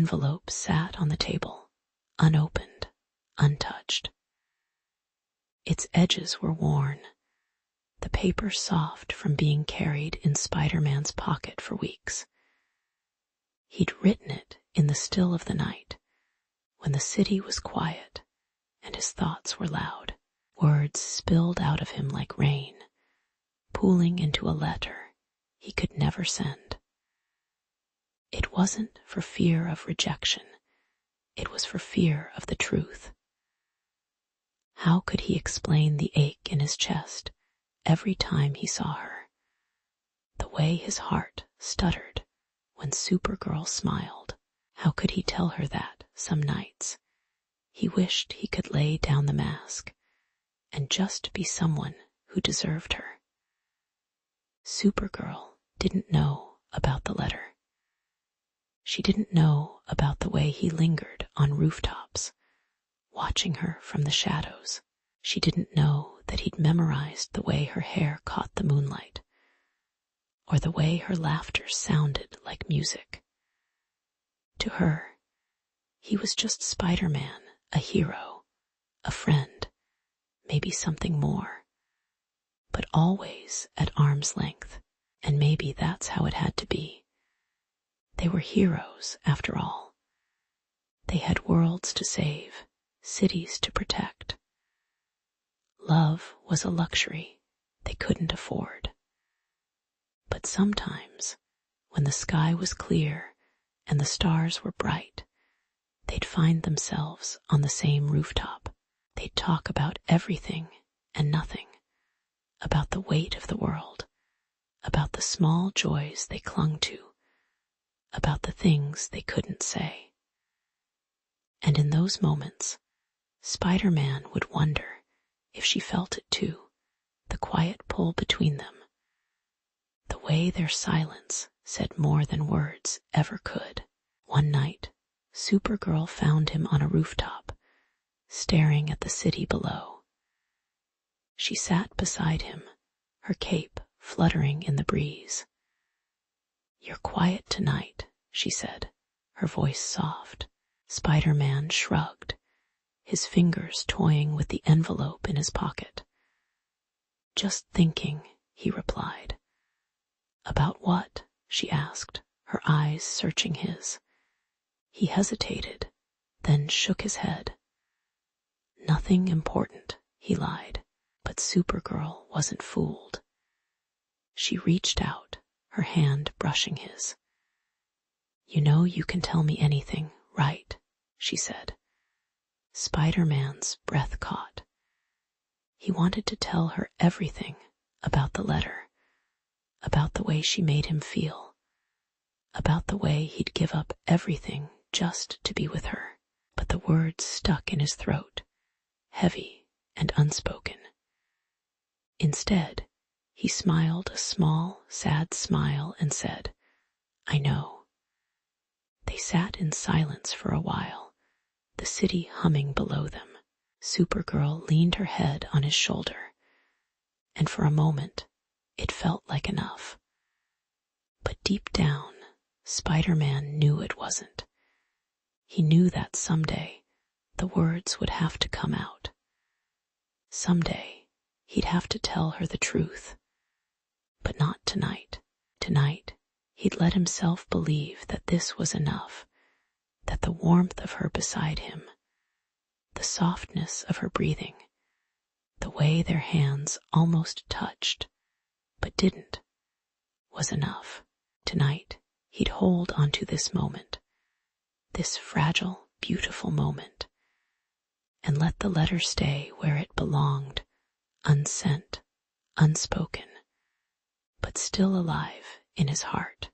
envelope sat on the table, unopened, untouched. Its edges were worn, the paper soft from being carried in Spider-Man's pocket for weeks. He'd written it in the still of the night, when the city was quiet and his thoughts were loud. Words spilled out of him like rain, pooling into a letter he could never send. It wasn't for fear of rejection, it was for fear of the truth. How could he explain the ache in his chest every time he saw her? The way his heart stuttered when Supergirl smiled. How could he tell her that some nights he wished he could lay down the mask and just be someone who deserved her? Supergirl didn't know about the letter. She didn't know about the way he lingered on rooftops, watching her from the shadows. She didn't know that he'd memorized the way her hair caught the moonlight, or the way her laughter sounded like music. To her, he was just Spider-Man, a hero, a friend, maybe something more, but always at arm's length, and maybe that's how it had to be. They were heroes, after all. They had worlds to save, cities to protect. Love was a luxury they couldn't afford. But sometimes, when the sky was clear and the stars were bright, they'd find themselves on the same rooftop. They'd talk about everything and nothing, about the weight of the world, about the small joys they clung to, about the things they couldn't say. And in those moments, Spider-Man would wonder if she felt it too, the quiet pull between them, the way their silence said more than words ever could. One night, Supergirl found him on a rooftop, staring at the city below. She sat beside him, her cape fluttering in the breeze. "You're quiet tonight," she said, her voice soft. Spider-Man shrugged, his fingers toying with the envelope in his pocket. "Just thinking," he replied. "About what?" she asked, her eyes searching his. He hesitated, then shook his head. "Nothing important," he lied, but Supergirl wasn't fooled. She reached out, her hand brushing his. "You know you can tell me anything, right?" she said. Spider-Man's breath caught. He wanted to tell her everything about the letter, about the way she made him feel, about the way he'd give up everything just to be with her. But the words stuck in his throat, heavy and unspoken. Instead, he smiled a small, sad smile and said, "I know." They sat in silence for a while, the city humming below them. Supergirl leaned her head on his shoulder, and for a moment, it felt like enough. But deep down, Spider-Man knew it wasn't. He knew that someday, the words would have to come out. Someday, he'd have to tell her the truth. But not tonight. Tonight, he'd let himself believe that this was enough, that the warmth of her beside him, the softness of her breathing, the way their hands almost touched, but didn't, was enough. Tonight, he'd hold onto this moment, this fragile, beautiful moment, and let the letter stay where it belonged, unsent, unspoken, but still alive in his heart.